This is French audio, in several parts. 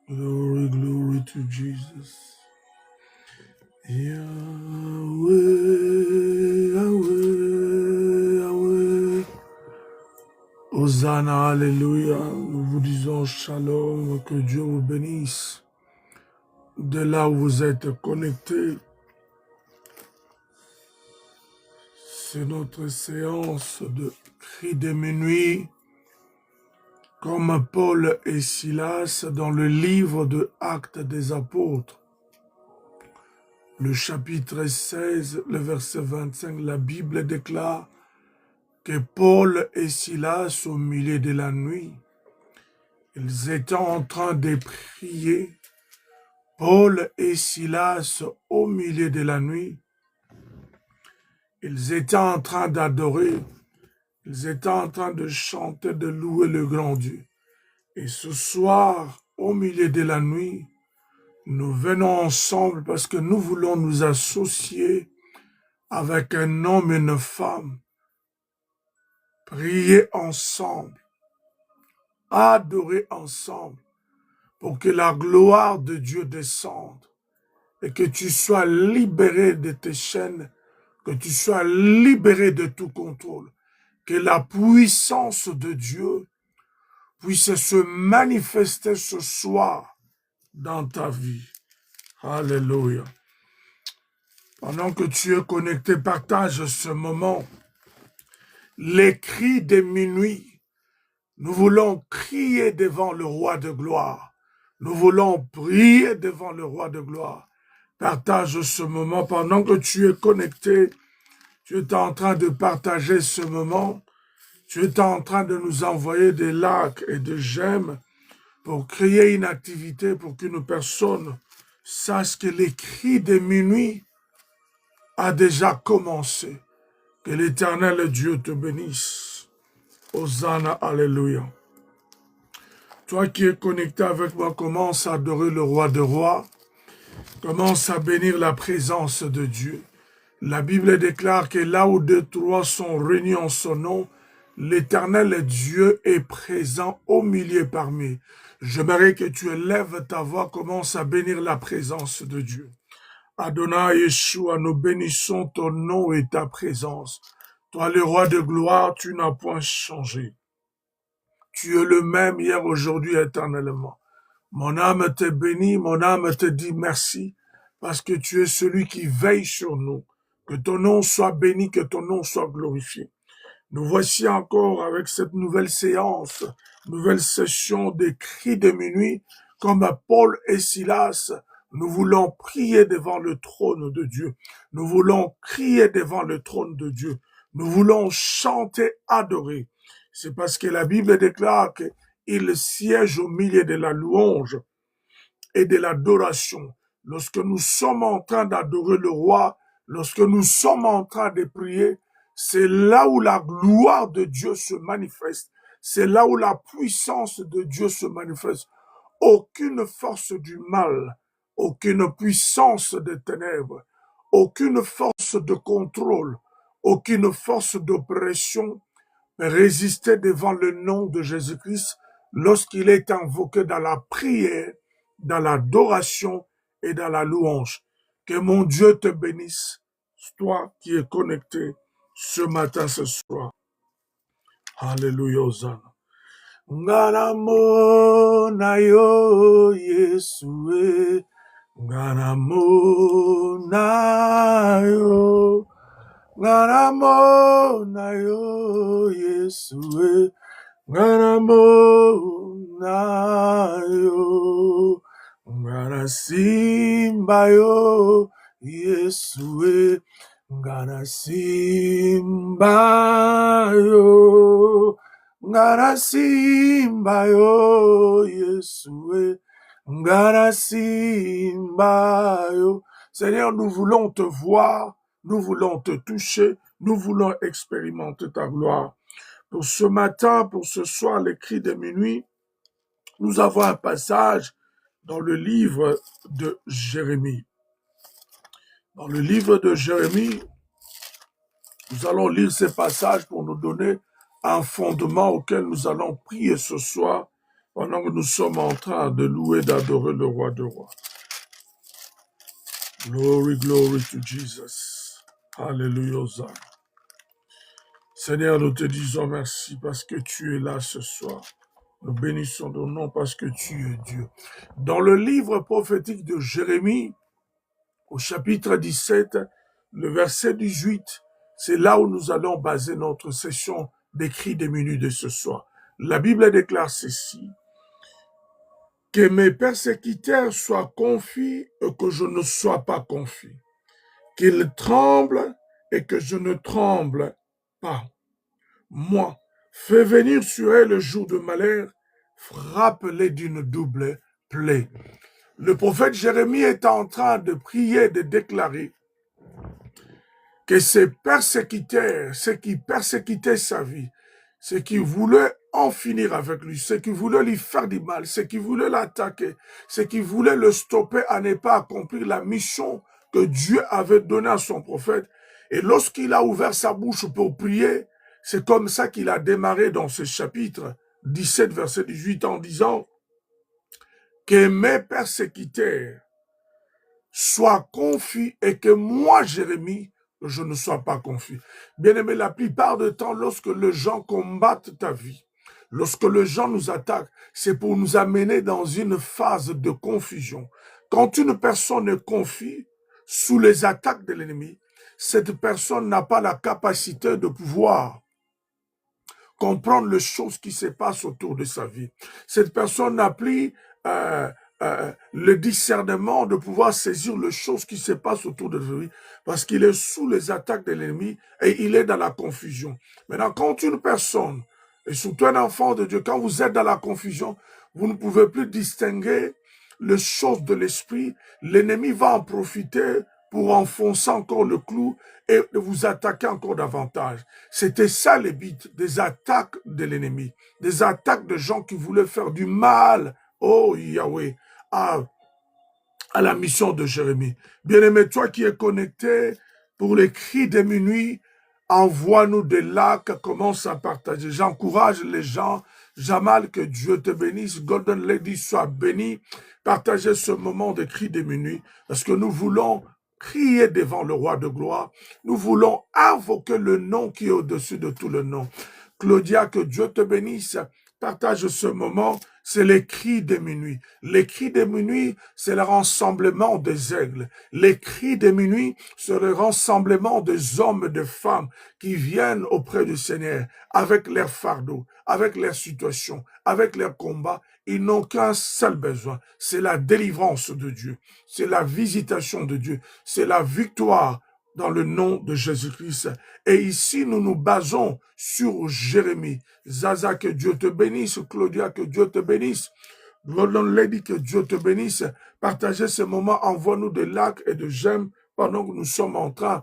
Glory, glory to Jesus. Yahweh, Yahweh, Yahweh. Hosanna, alléluia. Nous vous disons shalom, que Dieu vous bénisse. De là où vous êtes connectés, c'est notre séance de cri de minuit, comme Paul et Silas dans le livre de Actes des Apôtres. Le chapitre 16, le verset 25, la Bible déclare que Paul et Silas, au milieu de la nuit, ils étaient en train de prier. Paul et Silas, au milieu de la nuit, ils étaient en train d'adorer, ils étaient en train de chanter, de louer le grand Dieu. Et ce soir, au milieu de la nuit, nous venons ensemble parce que nous voulons nous associer avec un homme et une femme, prier ensemble, adorer ensemble, pour que la gloire de Dieu descende et que tu sois libéré de tes chaînes, que tu sois libéré de tout contrôle, que la puissance de Dieu puisse se manifester ce soir dans ta vie. Alléluia. Pendant que tu es connecté, partage ce moment. Les cris de minuit. Nous voulons crier devant le roi de gloire. Nous voulons prier devant le roi de gloire. Partage ce moment pendant que tu es connecté. Tu es en train de partager ce moment. Tu es en train de nous envoyer des likes et des j'aime pour créer une activité pour qu'une personne sache que les cris de minuit a déjà commencé. Que l'Éternel Dieu te bénisse. Hosanna, alléluia. Toi qui es connecté avec moi, commence à adorer le roi des rois. Commence à bénir la présence de Dieu. La Bible déclare que là où deux, trois sont réunis en son nom, l'Éternel Dieu est présent au milieu parmi. J'aimerais que tu élèves ta voix, commence à bénir la présence de Dieu. Adonai Yeshua, nous bénissons ton nom et ta présence. Toi, le roi de gloire, tu n'as point changé. Tu es le même hier, aujourd'hui, éternellement. Mon âme te bénit, mon âme te dit merci, parce que tu es celui qui veille sur nous. Que ton nom soit béni, que ton nom soit glorifié. Nous voici encore avec cette nouvelle séance, nouvelle session des cris de minuit, comme Paul et Silas. Nous voulons prier devant le trône de Dieu. Nous voulons crier devant le trône de Dieu. Nous voulons chanter, adorer. C'est parce que la Bible déclare qu'il siège au milieu de la louange et de l'adoration. Lorsque nous sommes en train d'adorer le roi, lorsque nous sommes en train de prier, c'est là où la gloire de Dieu se manifeste. C'est là où la puissance de Dieu se manifeste. Aucune force du mal, aucune puissance des ténèbres, aucune force de contrôle, aucune force d'oppression peut résister devant le nom de Jésus-Christ lorsqu'il est invoqué dans la prière, dans l'adoration et dans la louange. Que mon Dieu te bénisse, toi qui es connecté ce matin, ce soir. Alléluia, Hosanna. Ngaramona yo Yesue, ngaramona yo, ngaramona yo Yesue, ngaramona yo, ngarasimba yo Yesue, ngarasimba yo. Ngarasimba yo Yesue, Ngarasimbayo. Seigneur, nous voulons te voir, nous voulons te toucher, nous voulons expérimenter ta gloire. Pour ce matin, pour ce soir, les cris de minuit, nous avons un passage dans le livre de Jérémie. Dans le livre de Jérémie, nous allons lire ces passages pour nous donner un fondement auquel nous allons prier ce soir pendant que nous sommes en train de louer, d'adorer le roi des rois. Glory, glory to Jesus. Alléluia. Seigneur, nous te disons merci parce que tu es là ce soir. Nous bénissons ton nom parce que tu es Dieu. Dans le livre prophétique de Jérémie, au chapitre 17, le verset 18, c'est là où nous allons baser notre session des cris des minutes de ce soir. La Bible déclare ceci: que mes persécuteurs soient confus et que je ne sois pas confus, qu'ils tremblent et que je ne tremble pas. Moi, fais venir sur eux le jour de malheur, frappe-les d'une double plaie. Le prophète Jérémie est en train de prier, de déclarer que ces persécuteurs, ceux qui persécutaient sa vie, ceux qui voulaient en finir avec lui, ceux qui voulaient lui faire du mal, ceux qui voulaient l'attaquer, ceux qui voulaient le stopper à ne pas accomplir la mission que Dieu avait donnée à son prophète. Et lorsqu'il a ouvert sa bouche pour prier, c'est comme ça qu'il a démarré dans ce chapitre 17, verset 18, en disant que mes persécuteurs soient confus et que moi, Jérémie, je ne sois pas confus. Bien-aimé, la plupart du temps, lorsque les gens combattent ta vie, lorsque les gens nous attaquent, c'est pour nous amener dans une phase de confusion. Quand une personne est confuse sous les attaques de l'ennemi, cette personne n'a pas la capacité de pouvoir comprendre les choses qui se passent autour de sa vie. Cette personne n'a plus le discernement de pouvoir saisir les choses qui se passent autour de lui parce qu'il est sous les attaques de l'ennemi et il est dans la confusion. Maintenant, quand une personne, et surtout un enfant de Dieu, quand vous êtes dans la confusion, vous ne pouvez plus distinguer les choses de l'esprit. L'ennemi va en profiter pour enfoncer encore le clou et vous attaquer encore davantage. C'était ça les but des attaques de l'ennemi, des attaques de gens qui voulaient faire du mal, oh Yahweh, à la mission de Jérémie. Bien-aimé, toi qui es connecté pour les cris de minuit, envoie-nous des lacs, commence à partager. J'encourage les gens. Jamal, que Dieu te bénisse. Golden Lady, sois béni. Partagez ce moment de cris de minuit parce que nous voulons crier devant le roi de gloire. Nous voulons invoquer le nom qui est au-dessus de tout le nom. Claudia, que Dieu te bénisse. Partage ce moment, c'est les cris de minuit. Les cris de minuit, c'est le rassemblement des aigles. Les cris de minuit, c'est le rassemblement des hommes et des femmes qui viennent auprès du Seigneur avec leurs fardeaux, avec leurs situations, avec leurs combats. Ils n'ont qu'un seul besoin, c'est la délivrance de Dieu, c'est la visitation de Dieu, c'est la victoire dans le nom de Jésus-Christ. Et ici, nous nous basons sur Jérémie. Zaza, que Dieu te bénisse. Claudia, que Dieu te bénisse. Golden Lady, que Dieu te bénisse. Partagez ce moment, envoie-nous des likes et de j'aime pendant que nous sommes en train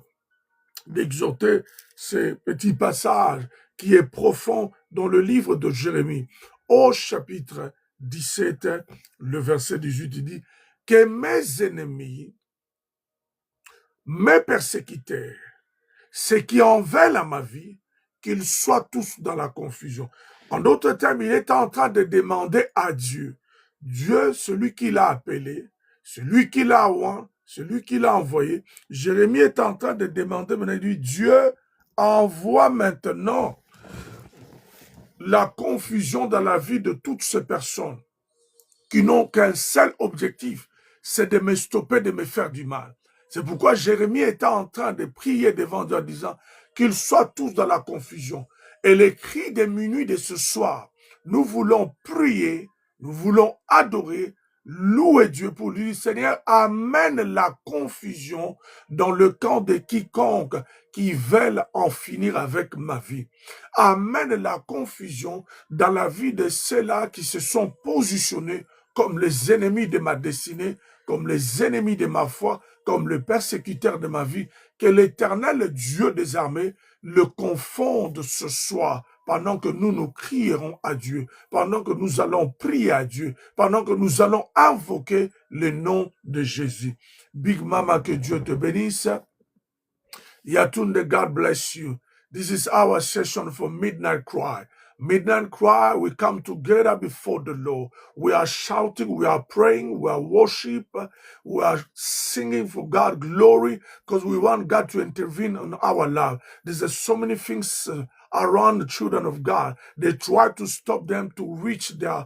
d'exhorter ces petits passages qui est profond dans le livre de Jérémie. Au chapitre 17, le verset 18, il dit que mes ennemis, mes persécuteurs, ceux qui en veulent à ma vie, qu'ils soient tous dans la confusion. En d'autres termes, il est en train de demander à Dieu, Dieu, celui qui l'a appelé, celui qui l'a oint, celui qui l'a envoyé. Jérémie est en train de demander, maintenant, il dit, Dieu envoie maintenant la confusion dans la vie de toutes ces personnes qui n'ont qu'un seul objectif, c'est de me stopper, de me faire du mal. C'est pourquoi Jérémie était en train de prier devant Dieu en disant qu'ils soient tous dans la confusion. Et les cris des minuit de ce soir, nous voulons prier, nous voulons adorer, louer Dieu pour lui. Seigneur, amène la confusion dans le camp de quiconque qui veulent en finir avec ma vie. Amène la confusion dans la vie de ceux-là qui se sont positionnés comme les ennemis de ma destinée, comme les ennemis de ma foi, comme le persécuteur de ma vie, que l'Éternel Dieu des armées le confonde ce soir, pendant que nous crierons à Dieu, pendant que nous allons prier à Dieu, pendant que nous allons invoquer le nom de Jésus. Big Mama, que Dieu te bénisse. Yatunde, God bless you. This is our session for Midnight Cry. Midnight Cry, we come together before the Lord. We are shouting, we are praying, we are worship, we are singing for God glory, because we want God to intervene in our life. There's so many things around the children of God. They try to stop them to reach their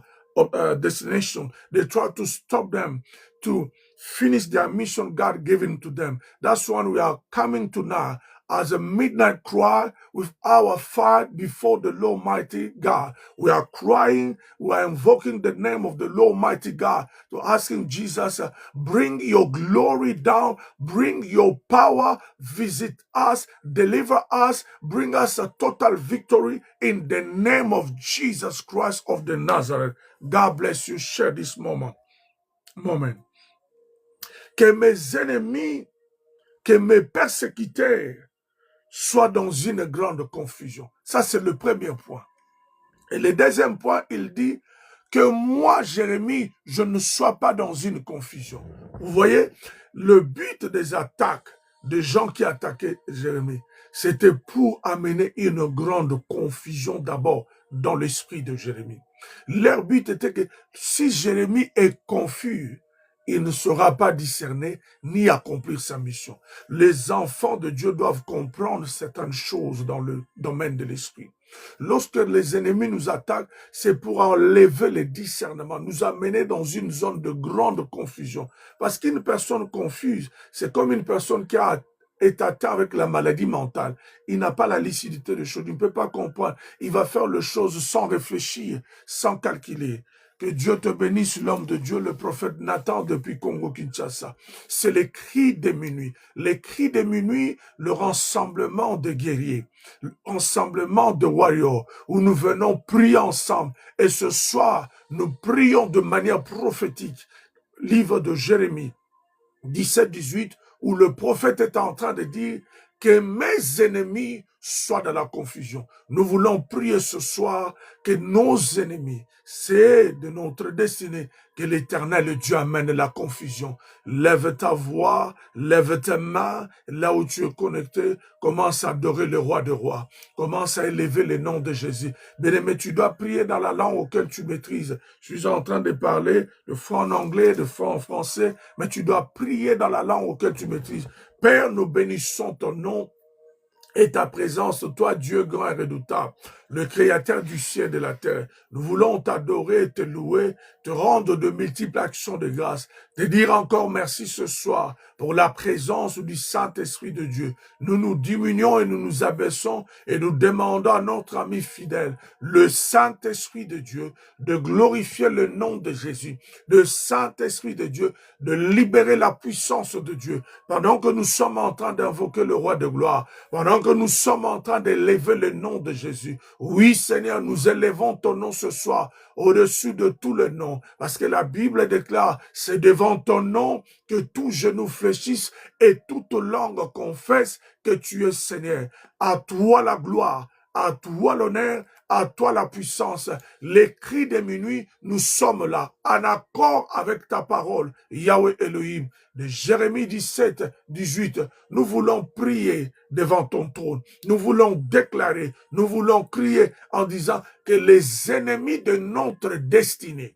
destination. They try to stop them to finish their mission God given to them. That's why we are coming to now as a midnight cry with our fight before the Lord Almighty God. We are crying, we are invoking the name of the Lord Almighty God to asking Jesus, bring your glory down, bring your power, visit us, deliver us, bring us a total victory in the name of Jesus Christ of the Nazareth. God bless you. Share this moment. Que mes ennemis, que mes persécuteurs soient dans une grande confusion. Ça, c'est le premier point. Et le deuxième point, il dit que moi, Jérémie, je ne sois pas dans une confusion. Vous voyez, le but des attaques des gens qui attaquaient Jérémie, c'était pour amener une grande confusion d'abord dans l'esprit de Jérémie. Leur but était que si Jérémie est confus, il ne sera pas discerné ni accomplir sa mission. Les enfants de Dieu doivent comprendre certaines choses dans le domaine de l'esprit. Lorsque les ennemis nous attaquent, c'est pour enlever le discernement, nous amener dans une zone de grande confusion. Parce qu'une personne confuse, c'est comme une personne qui est atteinte avec la maladie mentale. Il n'a pas la lucidité des choses, il ne peut pas comprendre. Il va faire les choses sans réfléchir, sans calculer. Que Dieu te bénisse, l'homme de Dieu, le prophète Nathan depuis Congo-Kinshasa. C'est les cris de minuit. Les cris de minuit, le rassemblement de guerriers, l'ensemble de warriors, où nous venons prier ensemble. Et ce soir, nous prions de manière prophétique. Livre de Jérémie 17-18, où le prophète est en train de dire que mes ennemis soient dans la confusion. Nous voulons prier ce soir que nos ennemis, c'est de notre destinée, que l'Éternel Dieu amène la confusion. Lève ta voix, lève tes mains, là où tu es connecté, commence à adorer le roi des rois. Commence à élever le nom de Jésus. Bien-aimé, tu dois prier dans la langue auquel tu maîtrises. Je suis en train de parler de fois en anglais, de fois en français, mais tu dois prier dans la langue auquel tu maîtrises. Père, nous bénissons ton nom et ta présence, toi, Dieu grand et redoutable, le créateur du ciel et de la terre. Nous voulons t'adorer, te louer, te rendre de multiples actions de grâce, te dire encore merci ce soir pour la présence du Saint-Esprit de Dieu. Nous nous diminuons et nous nous abaissons et nous demandons à notre ami fidèle, le Saint-Esprit de Dieu, de glorifier le nom de Jésus, le Saint-Esprit de Dieu, de libérer la puissance de Dieu. Pendant que nous sommes en train d'invoquer le roi de gloire, pendant que nous sommes en train d'élever le nom de Jésus, oui, Seigneur, nous élevons ton nom ce soir au-dessus de tout le nom, parce que la Bible déclare, c'est devant ton nom que tout genou fléchisse et toute langue confesse que tu es Seigneur. À toi la gloire, à toi l'honneur, à toi la puissance. Les cris de minuit, nous sommes là, en accord avec ta parole, Yahweh Elohim. De Jérémie 17-18, nous voulons prier devant ton trône. Nous voulons déclarer, nous voulons crier en disant que les ennemis de notre destinée,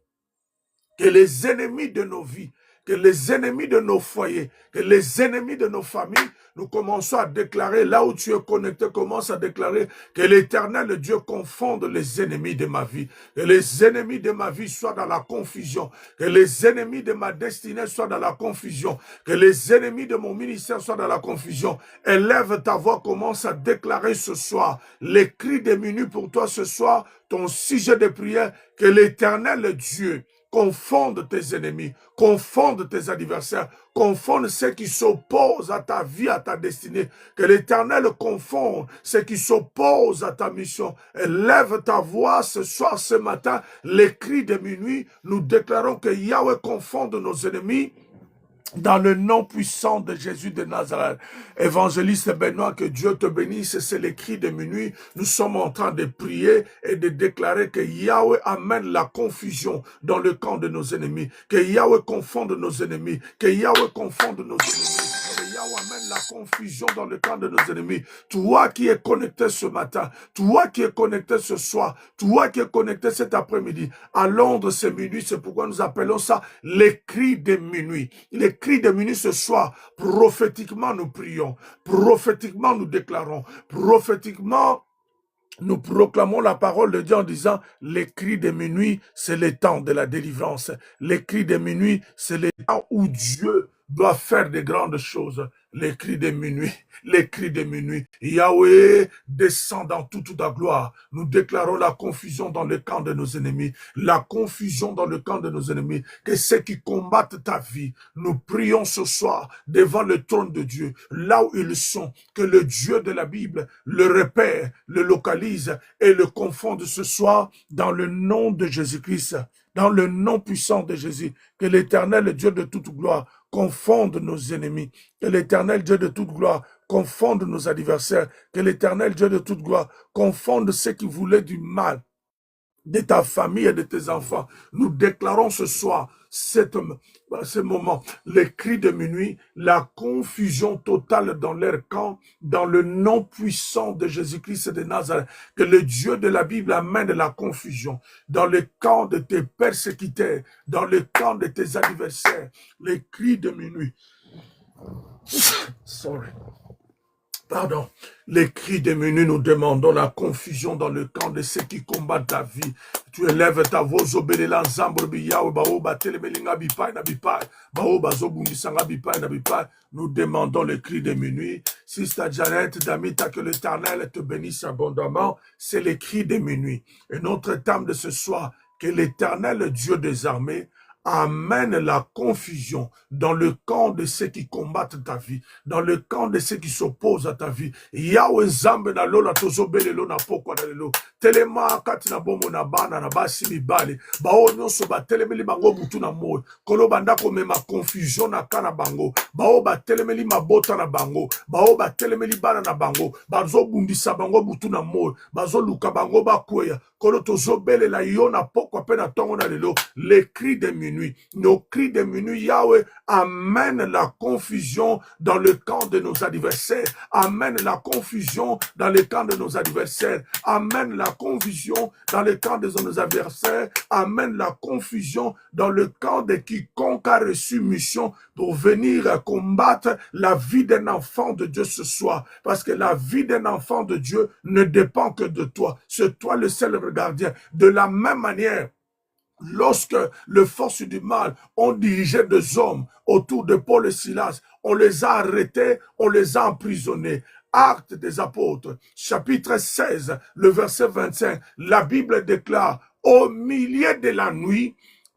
que les ennemis de nos vies, que les ennemis de nos foyers, que les ennemis de nos familles, nous commençons à déclarer, là où tu es connecté, commence à déclarer que l'Éternel Dieu confonde les ennemis de ma vie, que les ennemis de ma vie soient dans la confusion, que les ennemis de ma destinée soient dans la confusion, que les ennemis de mon ministère soient dans la confusion. Élève ta voix, commence à déclarer ce soir, les cris des minuit pour toi ce soir, ton sujet de prière, que l'Éternel Dieu confonde tes ennemis, confonde tes adversaires, confonde ceux qui s'opposent à ta vie, à ta destinée. Que l'Éternel confonde ceux qui s'opposent à ta mission. Élève ta voix ce soir, ce matin, les cris de minuit. Nous déclarons que Yahweh confonde nos ennemis dans le nom puissant de Jésus de Nazareth. Évangéliste Benoît, que Dieu te bénisse, c'est les cris de minuit. Nous sommes en train de prier et de déclarer que Yahweh amène la confusion dans le camp de nos ennemis, que Yahweh confonde nos ennemis, que Yahweh confonde nos ennemis. Yahweh amène la confusion dans le camp de nos ennemis. Toi qui es connecté ce matin, toi qui es connecté ce soir, toi qui es connecté cet après-midi, à Londres c'est minuit, c'est pourquoi nous appelons ça les cris de minuit. Les cris de minuit ce soir, prophétiquement nous prions, prophétiquement nous déclarons, prophétiquement nous proclamons la parole de Dieu en disant les cris de minuit, c'est le temps de la délivrance. Les cris de minuit, c'est le temps où Dieu doit faire de grandes choses. Les cris de minuit, les cris de minuit. Yahweh descend dans toute ta gloire. Nous déclarons la confusion dans le camp de nos ennemis. La confusion dans le camp de nos ennemis. Que ceux qui combattent ta vie, nous prions ce soir devant le trône de Dieu, là où ils sont, que le Dieu de la Bible le repère, le localise et le confonde ce soir dans le nom de Jésus-Christ, dans le nom puissant de Jésus. Que l'Éternel, le Dieu de toute gloire, confonde nos ennemis. Que l'Éternel, Dieu de toute gloire, confonde nos adversaires. Que l'Éternel, Dieu de toute gloire, confonde ceux qui voulaient du mal de ta famille et de tes enfants. Nous déclarons ce soir, ce moment, les cris de minuit, la confusion totale dans leur camp, dans le nom puissant de Jésus-Christ de Nazareth. Que le Dieu de la Bible amène la confusion dans le camp de tes persécuteurs, dans le camp de tes adversaires. Les cris de minuit. Sorry. Pardon, les cris de minuit, nous demandons la confusion dans le camp de ceux qui combattent ta vie. Tu élèves ta voix, Zobélélan, Zambrobiya, Baoba, Telemelinga, Bipai, Nabipai, Baoba, Zobundisanga, Bipai, Nabipai. Nous demandons les cris de minuit. Sister Janet, Damita, que l'Éternel te bénisse abondamment. C'est les cris de minuit. Et notre thème de ce soir, que l'Éternel, Dieu des armées, amène la confusion dans le camp de ceux qui combattent ta vie, dans le camp de ceux qui s'opposent à ta vie. Yahweh Zambe na lola tozobele lo na pokwa na lelo. Telema kati na bomo na bana na basi mibale. Bao nyonso ba telemeli bango butu na moyo. Kolo banda komema confusion na kana bango. Bao ba telemeli mabota na bango. Bao ba telemeli bana na bango. Bazo bundisa bango butu na moyo. Bazo luka bango bakweya. Kolo tozobele la yo na pokwa pe na tongo na lelo. Les cris de minuit, nos cris de minuit, Yahweh amène la confusion dans le camp de nos adversaires, amène la confusion dans le camp de nos adversaires, amène la confusion dans le camp de nos adversaires, amène la confusion dans le camp de quiconque a reçu mission pour venir combattre la vie d'un enfant de Dieu ce soir, parce que la vie d'un enfant de Dieu ne dépend que de toi, c'est toi le seul gardien. De la même manière, lorsque les forces du mal ont dirigé des hommes autour de Paul et Silas, on les a arrêtés, on les a emprisonnés. Actes des apôtres, chapitre 16, le verset 25, la Bible déclare, au milieu de la nuit,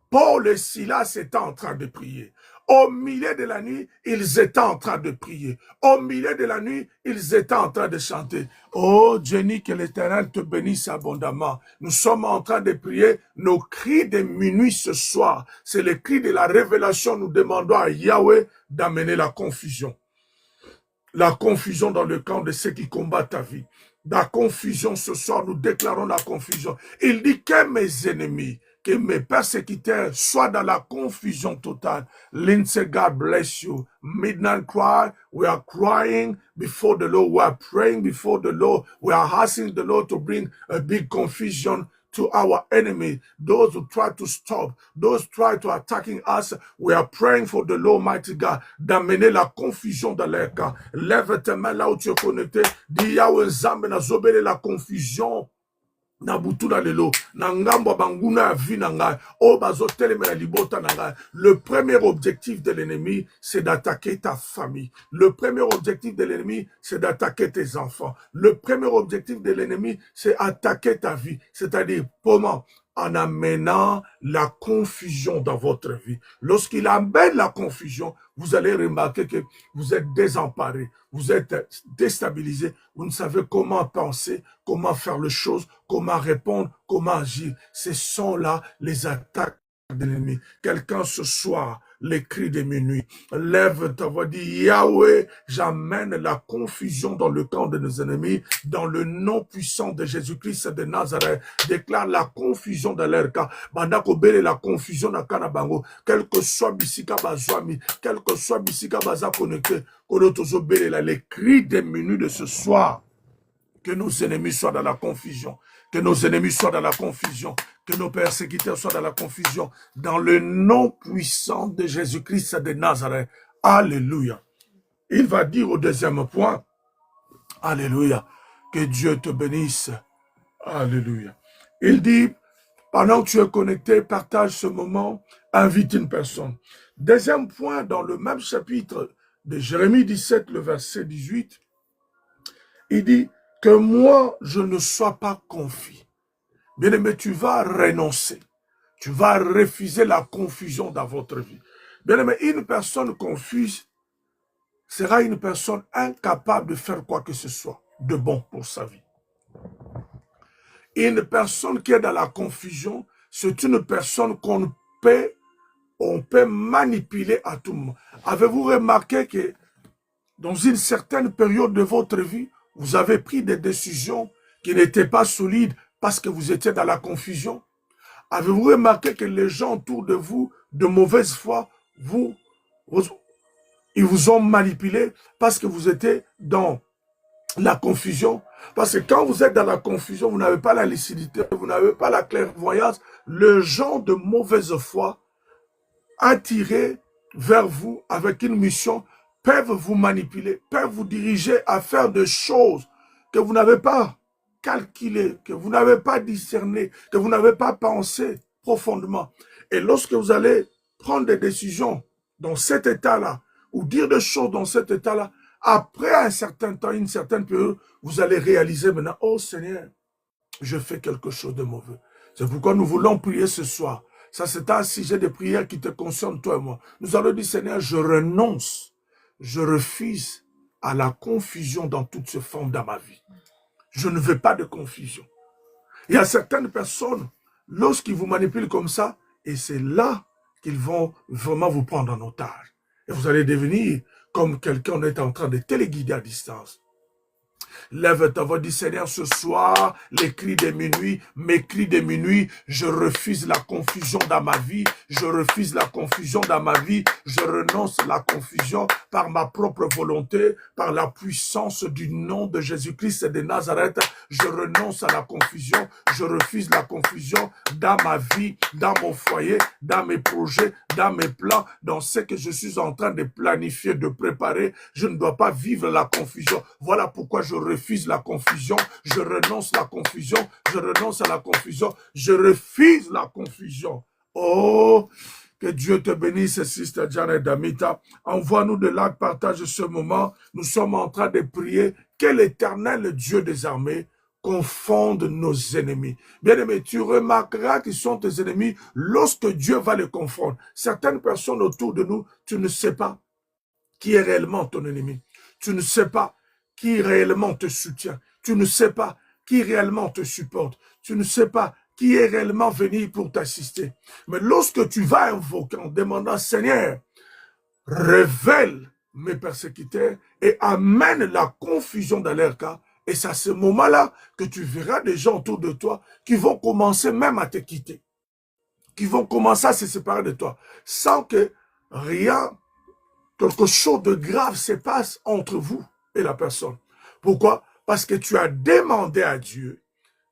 Paul et Silas étaient en train de prier. Au milieu de la nuit, ils étaient en train de prier. Au milieu de la nuit, ils étaient en train de chanter. Oh, Jenny, que l'Éternel te bénisse abondamment. Nous sommes en train de prier nos cris de minuit ce soir. C'est le cri de la révélation. Nous demandons à Yahweh d'amener la confusion. La confusion dans le camp de ceux qui combattent ta vie. La confusion ce soir, nous déclarons la confusion. Il dit que mes ennemis, que mes persécuteurs soient dans la confusion totale. Lindsay, God bless you. Midnight cry, we are crying before the Lord. We are praying before the Lord. We are asking the Lord to bring a big confusion to our enemy, those who try to stop, those try to attacking us. We are praying for the Lord mighty God d'amener la confusion dans leur camp. Lève tes mains là où tu es connecté. Dis Yahweh Nzambe na zobele la confusion. Na butu na lelo, na ngambo banguna ya vi na ngai, o bazo teleme na libota na ngai. Le premier objectif de l'ennemi, c'est d'attaquer ta famille. Le premier objectif de l'ennemi, c'est d'attaquer tes enfants. Le premier objectif de l'ennemi, c'est attaquer ta vie. C'est-à-dire, comment? en amenant la confusion dans votre vie. Lorsqu'il amène la confusion, vous allez remarquer que vous êtes désemparé, vous êtes déstabilisé, vous ne savez comment penser, comment faire les choses, comment répondre, comment agir. Ce sont là les attaques de l'ennemi. Quelqu'un ce soir, les cris de minuit, lève ta voix, dit Yahweh, j'amène la confusion dans le camp de nos ennemis, dans le nom puissant de Jésus-Christ de Nazareth. Déclare la confusion dans leur camp. Bandako bele la confusion dans Kanabango. Quel que soit Bisika Bazwami, quel que soit Bisika Baza connecté, les cris des minuit de ce soir. Que nos ennemis soient dans la confusion. Que nos ennemis soient dans la confusion. Que nos persécuteurs soient dans la confusion. Dans le nom puissant de Jésus-Christ de Nazareth. Alléluia. Il va dire au deuxième point. Alléluia. Que Dieu te bénisse. Alléluia. Il dit, pendant que tu es connecté, partage ce moment, invite une personne. Deuxième point, dans le même chapitre de Jérémie 17, le verset 18, il dit, que moi, je ne sois pas confus. Bien-aimé, tu vas renoncer. Tu vas refuser la confusion dans votre vie. Bien-aimé, une personne confuse sera une personne incapable de faire quoi que ce soit de bon pour sa vie. Une personne qui est dans la confusion, c'est une personne qu'on peut manipuler à tout moment. Avez-vous remarqué que dans une certaine période de votre vie, vous avez pris des décisions qui n'étaient pas solides parce que vous étiez dans la confusion? Avez-vous remarqué que les gens autour de vous, de mauvaise foi, ils vous ont manipulé parce que vous étiez dans la confusion? Parce que quand vous êtes dans la confusion, vous n'avez pas la lucidité, vous n'avez pas la clairvoyance. Les gens de mauvaise foi attirés vers vous avec une mission peuvent vous manipuler, peuvent vous diriger à faire des choses que vous n'avez pas calculées, que vous n'avez pas discernées, que vous n'avez pas pensé profondément. Et lorsque vous allez prendre des décisions dans cet état-là, ou dire des choses dans cet état-là, après un certain temps, une certaine période, vous allez réaliser maintenant, oh Seigneur, je fais quelque chose de mauvais. C'est pourquoi nous voulons prier ce soir. Ça, c'est un sujet de prière qui te concerne, toi et moi. Nous allons dire, Seigneur, je renonce, je refuse à la confusion dans toutes ses formes dans ma vie. Je ne veux pas de confusion. Il y a certaines personnes, lorsqu'ils vous manipulent comme ça, et c'est là qu'ils vont vraiment vous prendre en otage. Et vous allez devenir comme quelqu'un est en train de téléguider à distance. Lève ta voix, dis Seigneur, ce soir, les cris de minuit, mes cris de minuit, je refuse la confusion dans ma vie, je refuse la confusion dans ma vie, je renonce à la confusion par ma propre volonté, par la puissance du nom de Jésus-Christ de Nazareth, je renonce à la confusion, je refuse la confusion dans ma vie, dans mon foyer, dans mes projets, dans mes plans, dans ce que je suis en train de planifier, de préparer, je ne dois pas vivre la confusion. Voilà pourquoi je refuse la confusion, je renonce à la confusion, je renonce à la confusion, je refuse la confusion. Oh, que Dieu te bénisse, Sister Janet Damita. Envoie-nous de là, partage ce moment. Nous sommes en train de prier que l'Éternel Dieu des armées confonde nos ennemis. Bien-aimé, tu remarqueras qu'ils sont tes ennemis lorsque Dieu va les confondre. Certaines personnes autour de nous, tu ne sais pas qui est réellement ton ennemi. Tu ne sais pas qui réellement te soutient. Tu ne sais pas qui réellement te supporte. Tu ne sais pas qui est réellement venu pour t'assister. Mais lorsque tu vas invoquer en demandant, Seigneur, révèle mes persécuteurs et amène la confusion dans leur cas, et c'est à ce moment-là que tu verras des gens autour de toi qui vont commencer même à te quitter, qui vont commencer à se séparer de toi, sans que rien, quelque chose de grave se passe entre vous et la personne. Pourquoi? Parce que tu as demandé à Dieu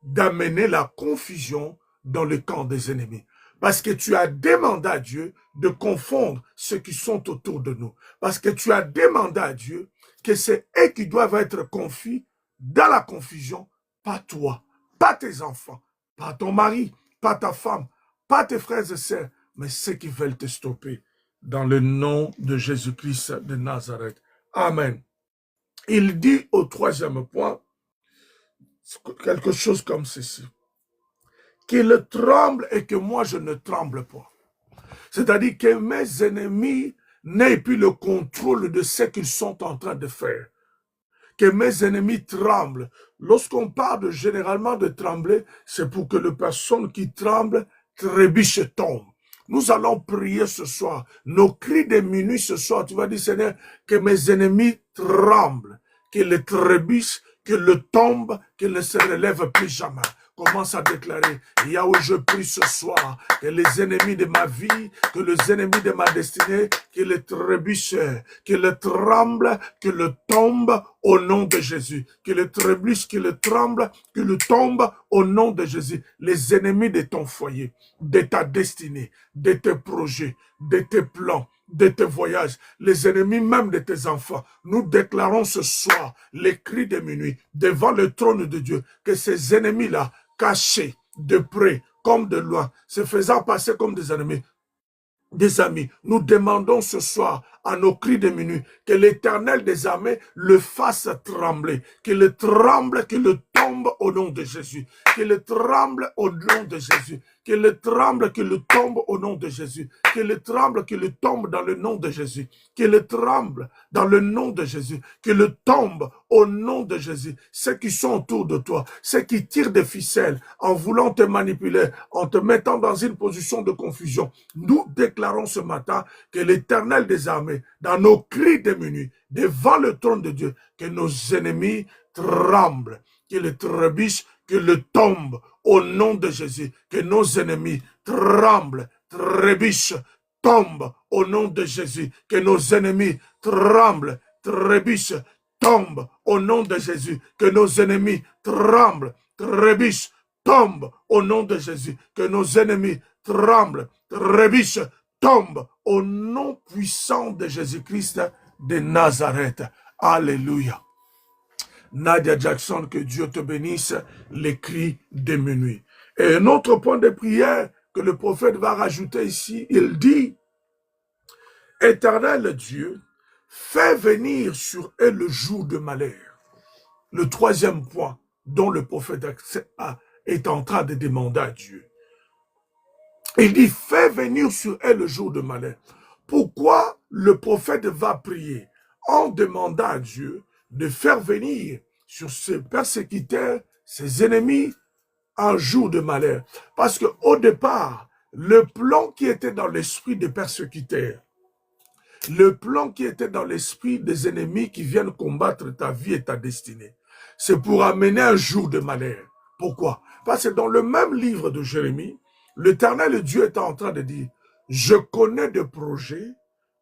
d'amener la confusion dans le camp des ennemis. Parce que tu as demandé à Dieu de confondre ceux qui sont autour de nous. Parce que tu as demandé à Dieu que c'est eux qui doivent être confus dans la confusion, pas toi, pas tes enfants, pas ton mari, pas ta femme, pas tes frères et sœurs, mais ceux qui veulent te stopper. Dans le nom de Jésus-Christ de Nazareth. Amen. Il dit au troisième point quelque chose comme ceci. qu'il tremble et que moi je ne tremble pas. C'est-à-dire que mes ennemis n'aient plus le contrôle de ce qu'ils sont en train de faire. Que mes ennemis tremblent. Lorsqu'on parle généralement de trembler, c'est pour que les personnes qui tremblent trébuchent et tombent. Nous allons prier ce soir. Nos cris de minuit ce soir, tu vas dire, Seigneur, que mes ennemis tremblent, qu'ils trébuchent, qu'ils tombent, qu'ils ne se relèvent plus jamais. Commence à déclarer, Yahweh, je prie ce soir que les ennemis de ma vie, que les ennemis de ma destinée, qu'ils trébuchent, qu'ils tremblent, qu'ils tombent au nom de Jésus. Qu'ils trébuchent, qu'ils tremblent, qu'ils tombent au nom de Jésus. Les ennemis de ton foyer, de ta destinée, de tes projets, de tes plans, de tes voyages, les ennemis même de tes enfants. Nous déclarons ce soir les cris de minuit devant le trône de Dieu, que ces ennemis-là, cachés de près comme de loin, se faisant passer comme des ennemis, des amis, nous demandons ce soir à nos cris de minuit que l'Éternel des armées le fasse trembler, qu'il tremble, qu'il tombe au nom de Jésus, qu'il tremble au nom de Jésus, qu'il tremble, qu'il tombe au nom de Jésus, qu'il tremble, qu'il tombe dans le nom de Jésus, qu'il tremble dans le nom de Jésus, qu'il tombe au nom de Jésus. Ceux qui sont autour de toi, ceux qui tirent des ficelles en voulant te manipuler, en te mettant dans une position de confusion, nous déclarons ce matin que l'Éternel des armées, dans nos cris de minuit, devant le trône de Dieu, que nos ennemis tremblent, qu'ils trébuchent, qu'ils tombent au nom de Jésus, que nos ennemis tremblent, trébuchent, tombent au nom de Jésus, que nos ennemis tremblent, trébuchent, tombent au nom de Jésus, que nos ennemis tremblent, trébuchent, tombent au nom de Jésus, que nos ennemis tremblent, trébuchent, tombent au nom puissant de Jésus-Christ de Nazareth. Alléluia. Nadia Jackson, que Dieu te bénisse, les cris de minuit. Et un autre point de prière que le prophète va rajouter ici, il dit, Éternel Dieu, fais venir sur eux le jour de malheur. Le troisième point dont le prophète est en train de demander à Dieu. Il dit, fais venir sur eux le jour de malheur. Pourquoi le prophète va prier en demandant à Dieu de faire venir sur ses persécuteurs, ses ennemis, un jour de malheur? Parce qu'au départ, le plan qui était dans l'esprit des persécuteurs, le plan qui était dans l'esprit des ennemis qui viennent combattre ta vie et ta destinée, c'est pour amener un jour de malheur. Pourquoi? Parce que dans le même livre de Jérémie, l'Éternel Dieu est en train de dire, je connais des projets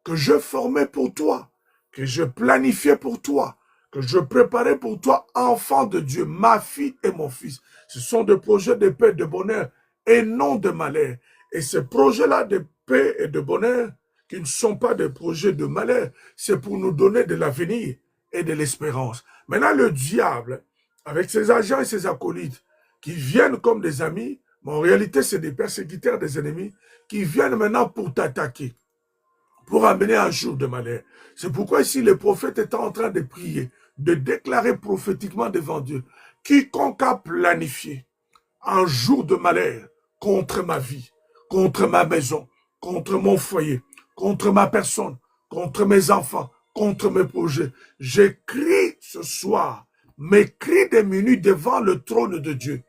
que je formais pour toi, que je planifiais pour toi, que je préparais pour toi, enfant de Dieu, ma fille et mon fils. Ce sont des projets de paix, de bonheur et non de malheur. Et ces projets-là de paix et de bonheur, qui ne sont pas des projets de malheur, c'est pour nous donner de l'avenir et de l'espérance. Maintenant, le diable, avec ses agents et ses acolytes, qui viennent comme des amis, mais en réalité, c'est des persécuteurs des ennemis, qui viennent maintenant pour t'attaquer, pour amener un jour de malheur. C'est pourquoi ici, le prophète est en train de prier, de déclarer prophétiquement devant Dieu, quiconque a planifié un jour de malheur contre ma vie, contre ma maison, contre mon foyer, contre ma personne, contre mes enfants, contre mes projets. J'écris ce soir mes cris de minuit devant le trône de Dieu.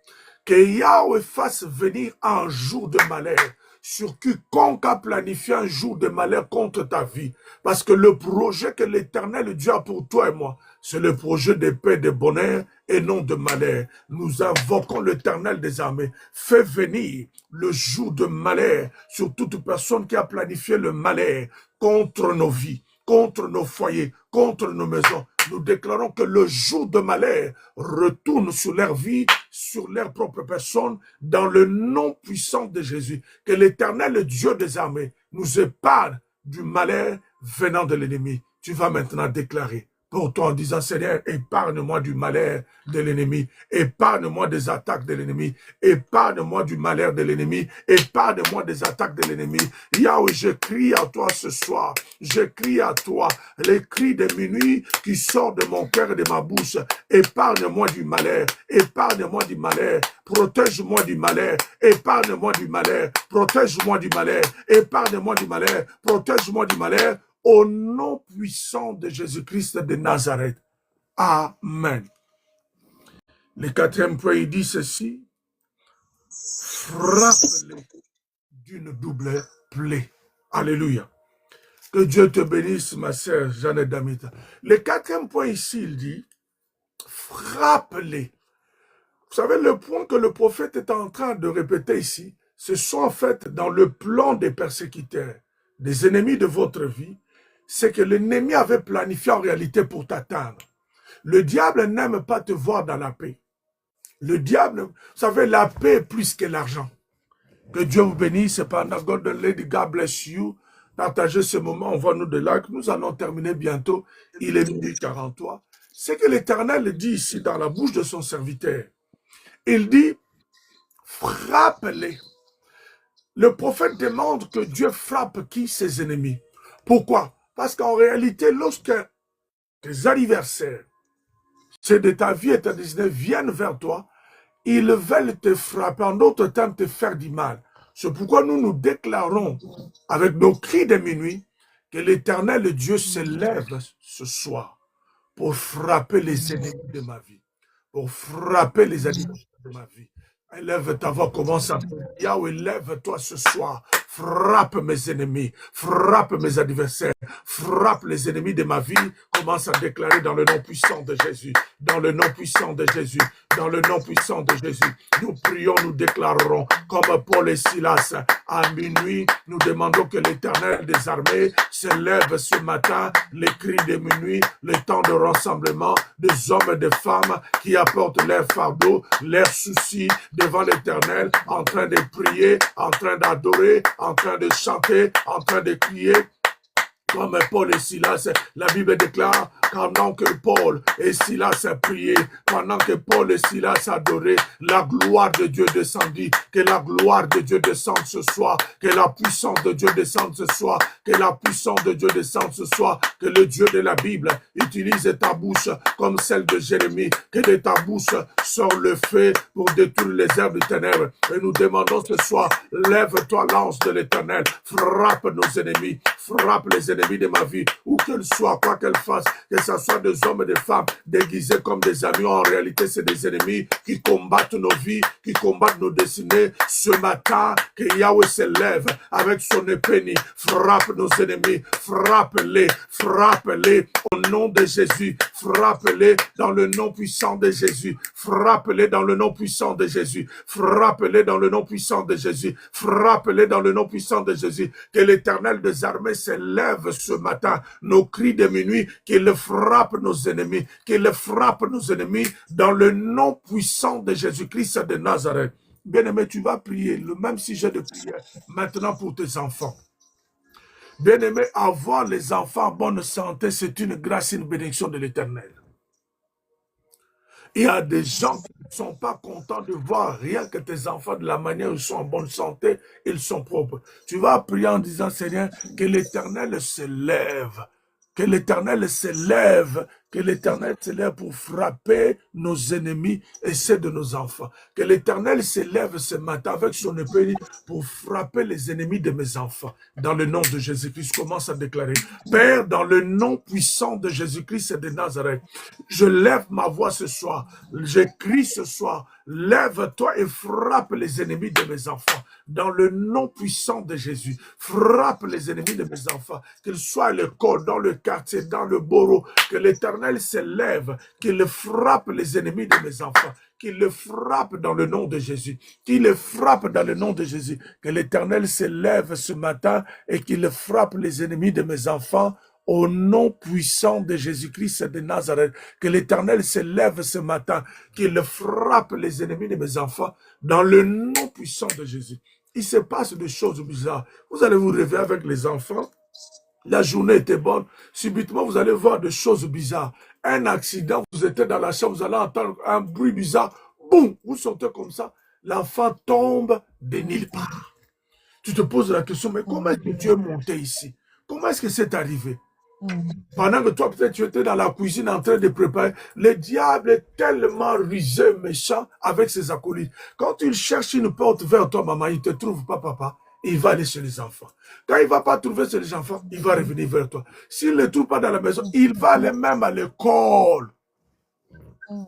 Que Yahweh fasse venir un jour de malheur sur quiconque a planifié un jour de malheur contre ta vie. Parce que le projet que l'Éternel Dieu a pour toi et moi, c'est le projet de paix, de bonheur et non de malheur. Nous invoquons l'Éternel des armées. Fais venir le jour de malheur sur toute personne qui a planifié le malheur contre nos vies, contre nos foyers, contre nos maisons. Nous déclarons que le jour de malheur retourne sur leur vie, sur leur propre personne, dans le nom puissant de Jésus. Que l'Éternel Dieu des armées nous épargne du malheur venant de l'ennemi. Tu vas maintenant déclarer pour toi en disant, Seigneur, épargne-moi du malheur de l'ennemi, épargne-moi des attaques de l'ennemi, épargne-moi du malheur de l'ennemi, épargne-moi des attaques de l'ennemi. Yahweh, je crie à toi ce soir, je crie à toi, les cris de minuit qui sortent de mon cœur et de ma bouche, épargne-moi du malheur, épargne-moi du malheur, protège-moi du malheur, épargne-moi du malheur, protège-moi du malheur, épargne-moi du malheur, protège-moi du malheur, au nom puissant de Jésus-Christ de Nazareth. Amen. Le quatrième point, il dit ceci, frappe-les d'une double plaie. Alléluia. Que Dieu te bénisse, ma sœur Jeannette Damita. Le quatrième point ici, il dit, frappe-les. Vous savez, le point que le prophète est en train de répéter ici, ce sont en fait dans le plan des persécuteurs, des ennemis de votre vie, c'est que l'ennemi avait planifié en réalité pour t'atteindre. Le diable n'aime pas te voir dans la paix. Le diable, vous savez, la paix est plus que l'argent. Que Dieu vous bénisse. Pendant Golden Lady, God bless you. Partagez ce moment, envoie-nous de likes. Nous allons terminer bientôt. Il est 12h43. C'est que l'Éternel dit ici dans la bouche de son serviteur. Il dit, frappe-les. Le prophète demande que Dieu frappe qui? Ses ennemis. Pourquoi? Parce qu'en réalité, lorsque tes adversaires, ceux de ta vie et ta destinée viennent vers toi, ils veulent te frapper, en d'autres temps te faire du mal. C'est pourquoi nous nous déclarons avec nos cris de minuit que l'Éternel Dieu se lève ce soir pour frapper les ennemis de ma vie, pour frapper les adversaires de ma vie. Élève ta voix, commence à prier. Yahweh, lève-toi ce soir. Frappe mes ennemis, frappe mes adversaires, frappe les ennemis de ma vie. Commence à déclarer dans le nom puissant de Jésus, dans le nom puissant de Jésus, dans le nom puissant de Jésus. Nous prions, nous déclarerons, comme Paul et Silas, à minuit, nous demandons que l'Éternel des armées se lève ce matin, les cris de minuit, le temps de rassemblement des hommes et des femmes qui apportent leurs fardeaux, leurs soucis devant l'Éternel, en train de prier, en train d'adorer, en train de chanter, en train de crier. Comme Paul et Silas, la Bible déclare, pendant que Paul et Silas priaient, pendant que Paul et Silas adoraient, la gloire de Dieu descendit, que la gloire de Dieu descende ce soir, que la puissance de Dieu descende ce soir, que la puissance de Dieu descende ce soir, que le Dieu de la Bible utilise ta bouche comme celle de Jérémie, que de ta bouche sort le feu pour détruire les herbes du ténèbres. Et nous demandons ce soir, lève-toi l'ange de l'Éternel, frappe nos ennemis, frappe les ennemis de ma vie, où qu'elle soit, quoi qu'elle fasse, que ce soit des hommes et des femmes déguisés comme des amis, en réalité c'est des ennemis qui combattent nos vies, qui combattent nos destinées. Ce matin, que Yahweh se lève avec son épée, frappe nos ennemis, frappe-les, frappe-les au nom de Jésus, frappe-les dans le nom puissant de Jésus, frappe-les dans le nom puissant de Jésus, frappe-les dans le nom puissant de Jésus, frappe-les dans le nom puissant de Jésus, que l'Éternel des armées se lève ce matin, nos cris de minuit, qu'il frappe nos ennemis, qu'il frappe nos ennemis dans le nom puissant de Jésus-Christ de Nazareth. Bien-aimé, tu vas prier le même sujet de prière maintenant pour tes enfants. Bien-aimé, avoir les enfants en bonne santé, c'est une grâce et une bénédiction de l'Éternel. Il y a des gens qui ne sont pas contents de voir rien que tes enfants, de la manière où ils sont en bonne santé, ils sont propres. Tu vas prier en disant, Seigneur, que l'Éternel se lève, que l'Éternel se lève, que l'Éternel se lève pour frapper nos ennemis et ceux de nos enfants. Que l'Éternel se lève ce matin avec son épée pour frapper les ennemis de mes enfants. Dans le nom de Jésus-Christ, commence à déclarer. Père, dans le nom puissant de Jésus-Christ et de Nazareth, je lève ma voix ce soir. Je crie ce soir. Lève-toi et frappe les ennemis de mes enfants. Dans le nom puissant de Jésus, frappe les ennemis de mes enfants. Qu'ils soient à l'école, dans le quartier, dans le bourreau, que l'Éternel se lève, qu'il frappe les ennemis de mes enfants, qu'il le frappe dans le nom de Jésus, qu'il le frappe dans le nom de Jésus, que l'Éternel se lève ce matin et qu'il frappe les ennemis de mes enfants au nom puissant de Jésus-Christ de Nazareth, que l'Éternel se lève ce matin, qu'il frappe les ennemis de mes enfants dans le nom puissant de Jésus. Il se passe des choses bizarres. Vous allez vous réveiller avec les enfants. La journée était bonne. Subitement, vous allez voir des choses bizarres. Un accident, vous étiez dans la chambre, vous allez entendre un bruit bizarre. Boum, vous sortez comme ça. L'enfant tombe de nulle part. Tu te poses la question, mais comment est-ce que tu es monté ici? Comment est-ce que c'est arrivé? Pendant que toi, peut-être, tu étais dans la cuisine en train de préparer. Le diable est tellement rusé, méchant avec ses acolytes. Quand il cherche une porte vers toi, maman, il ne te trouve pas, papa. Il va aller chez les enfants. Quand il ne va pas trouver chez les enfants, il va revenir vers toi. S'il ne le trouve pas dans la maison, il va aller même à l'école.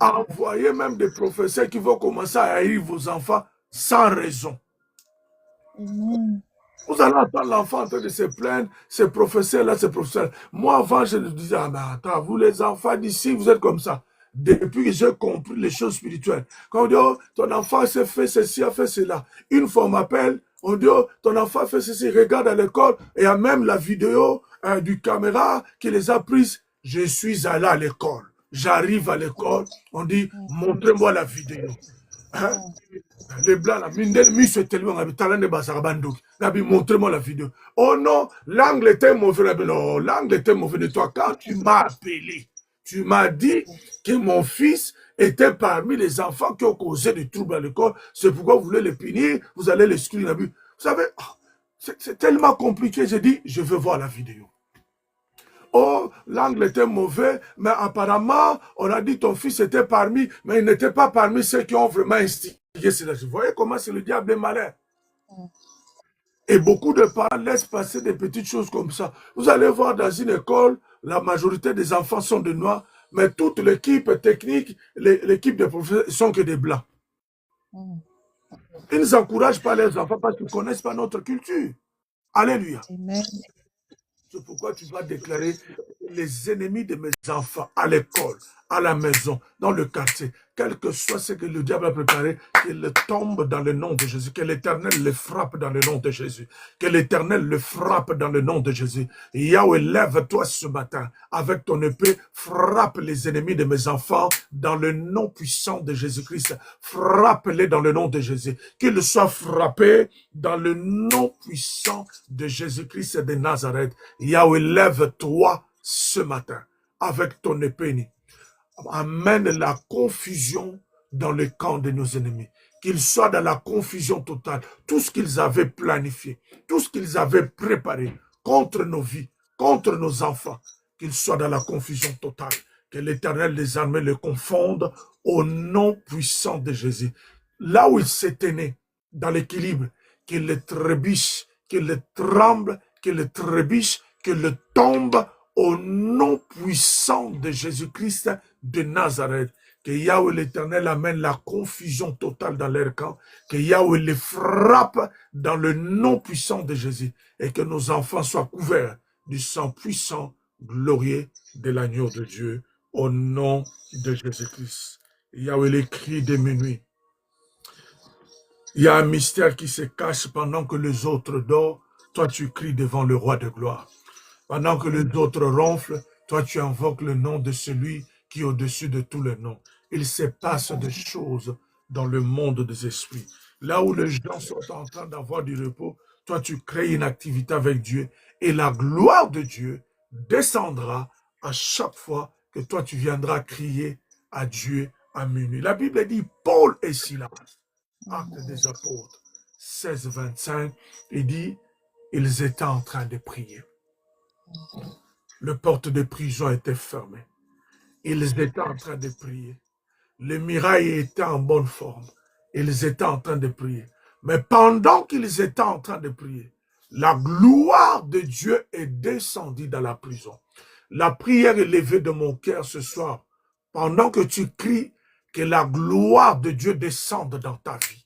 Envoyer même des professeurs qui vont commencer à haïr vos enfants sans raison. Vous allez entendre l'enfant en train de se plaindre, ce professeur-là, ce professeur. Moi, avant, je me disais, ah, mais attends, vous les enfants d'ici, vous êtes comme ça. Depuis que j'ai compris les choses spirituelles. Quand on dit, oh, ton enfant s'est fait ceci, a fait cela. Une fois, on m'appelle, on dit, oh, ton enfant fait ceci, regarde à l'école, et il y a même la vidéo du caméra qui les a prises. Je suis allé à l'école. J'arrive à l'école, on dit, montrez-moi la vidéo. Hein? Les blancs, là, montrez-moi la vidéo. Oh non, l'angle était mauvais. Non, l'angle était mauvais de toi. Quand tu m'as appelé, tu m'as dit que mon fils était parmi les enfants qui ont causé des troubles à l'école. C'est pourquoi vous voulez les punir, vous allez les exclure. Vous savez, c'est tellement compliqué. J'ai dit, je veux voir la vidéo. Oh, l'angle était mauvais, mais apparemment, on a dit ton fils était parmi, mais il n'était pas parmi ceux qui ont vraiment instigé cela. Vous voyez comment c'est le diable est malin. Et beaucoup de parents laissent passer des petites choses comme ça. Vous allez voir dans une école, la majorité des enfants sont de noirs, mais toute l'équipe technique, l'équipe des professeurs sont que des blancs. Ils n'encouragent pas les enfants parce qu'ils ne connaissent pas notre culture. Alléluia. Amen. C'est pourquoi tu vas déclarer les ennemis de mes enfants à l'école, à la maison, dans le quartier, quel que soit ce que le diable a préparé, qu'il tombe dans le nom de Jésus, que l'Éternel le frappe dans le nom de Jésus, que l'Éternel le frappe dans le nom de Jésus. Yahweh, lève-toi ce matin, avec ton épée, frappe les ennemis de mes enfants dans le nom puissant de Jésus-Christ. Frappe-les dans le nom de Jésus. Qu'ils soient frappés dans le nom puissant de Jésus-Christ de Nazareth. Yahweh, lève-toi ce matin avec ton épée. Amène la confusion dans le camp de nos ennemis. Qu'ils soient dans la confusion totale. Tout ce qu'ils avaient planifié, tout ce qu'ils avaient préparé contre nos vies, contre nos enfants, qu'ils soient dans la confusion totale. Que l'Éternel des armées les confonde au nom puissant de Jésus. Là où il s'est né, dans l'équilibre, qu'il le trébiche, qu'il le tremble, qu'il le trébiche, qu'il le tombe au nom puissant de Jésus-Christ de Nazareth. Que Yahweh l'Éternel amène la confusion totale dans leur camp. Que Yahweh les frappe dans le nom puissant de Jésus. Et que nos enfants soient couverts du sang puissant, glorieux de l'agneau de Dieu. Au nom de Jésus-Christ. Yahweh les cris de minuit. Il y a un mystère qui se cache pendant que les autres dorment. Toi, tu cries devant le roi de gloire. Pendant que les autres ronflent, toi, tu invoques le nom de celui qui est au-dessus de tous les noms. Il se passe des choses dans le monde des esprits. Là où les gens sont en train d'avoir du repos, toi, tu crées une activité avec Dieu et la gloire de Dieu descendra à chaque fois que toi, tu viendras crier à Dieu à minuit. La Bible dit, Paul et Silas, Actes des Apôtres, 16, 25, il dit, ils étaient en train de prier. Les portes de prison étaient fermées. Ils étaient en train de prier. Les murailles étaient en bonne forme. Ils étaient en train de prier. Mais pendant qu'ils étaient en train de prier, la gloire de Dieu est descendue dans la prison. La prière est levée de mon cœur ce soir. Pendant que tu cries, que la gloire de Dieu descende dans ta vie.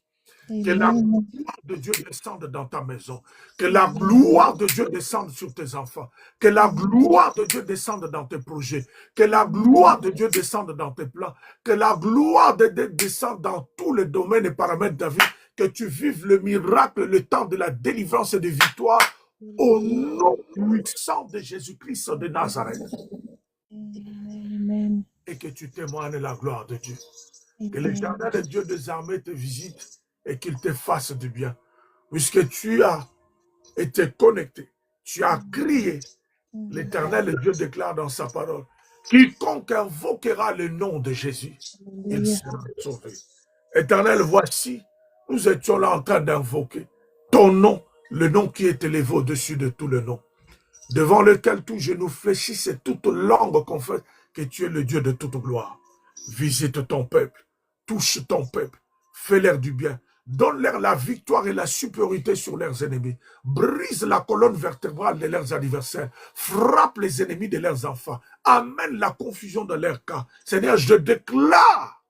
Que la gloire de Dieu descende dans ta maison. Que la gloire de Dieu descende sur tes enfants. Que la gloire de Dieu descende dans tes projets. Que la gloire de Dieu descende dans tes plans. Que la gloire de Dieu descende dans tous les domaines et paramètres de ta vie. Que tu vives le miracle, le temps de la délivrance et de victoire. Au nom puissant de Jésus-Christ de Nazareth. Amen. Et que tu témoignes la gloire de Dieu. Que le jardin de Dieu des armées te visite et qu'il te fasse du bien. Puisque tu as été connecté, tu as crié L'Éternel, le Dieu, déclare dans sa parole, quiconque invoquera le nom de Jésus, il Alléluia. sera sauvé. Éternel, voici, nous étions là en train d'invoquer ton nom, le nom qui est élevé au-dessus de tout le nom, devant lequel tout genou fléchisse et toute langue confesse que tu es le Dieu de toute gloire. Visite ton peuple, touche ton peuple, fais-leur du bien, donne-leur la victoire et la supériorité sur leurs ennemis, brise la colonne vertébrale de leurs adversaires, frappe les ennemis de leurs enfants, amène la confusion dans leur cas. Seigneur, je déclare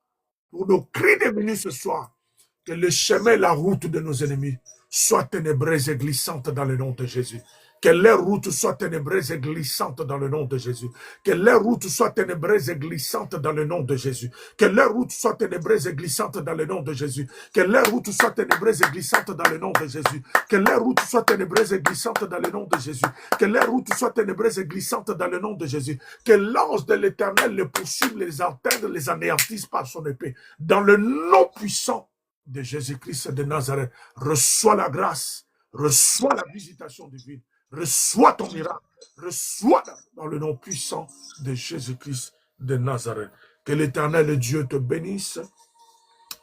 pour nos cris diminuent ce soir, que le chemin, la route de nos ennemis soit ténébreuse et glissante dans le nom de Jésus. Que leur route soit ténébreuse et glissante dans le nom de Jésus. Que leur route soit ténébreuse et glissante dans le nom de Jésus. Que leur route soit ténébreuse et glissante dans le nom de Jésus. Que leur route soit ténébreuse et glissante dans le nom de Jésus. Que leur route soit ténébreuse et glissante dans le nom de Jésus. Que leur route soit ténébreuse et glissante dans le nom de Jésus. Que l'ange de l'Éternel les poursuive, les atteigne, les anéantisse par son épée. Dans le nom puissant de Jésus-Christ de Nazareth, reçois la grâce, reçois la visitation divine, reçois ton miracle, reçois dans le nom puissant de Jésus-Christ de Nazareth. Que l'Éternel Dieu te bénisse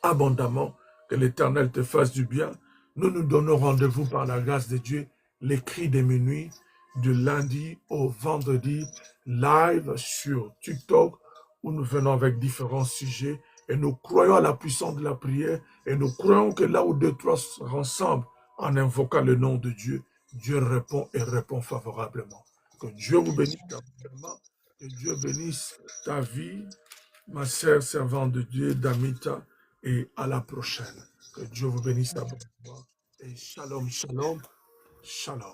abondamment, que l'Éternel te fasse du bien. Nous nous donnons rendez-vous par la grâce de Dieu, les cris de minuit, du lundi au vendredi, live sur TikTok, où nous venons avec différents sujets, et nous croyons à la puissance de la prière, et nous croyons que là où deux, trois sont ensemble, en invoquant le nom de Dieu, Dieu répond et répond favorablement. Que Dieu vous bénisse abondamment, que Dieu bénisse ta vie, ma sœur servante de Dieu, Damita, et à la prochaine. Que Dieu vous bénisse abondamment. Et shalom, shalom, shalom.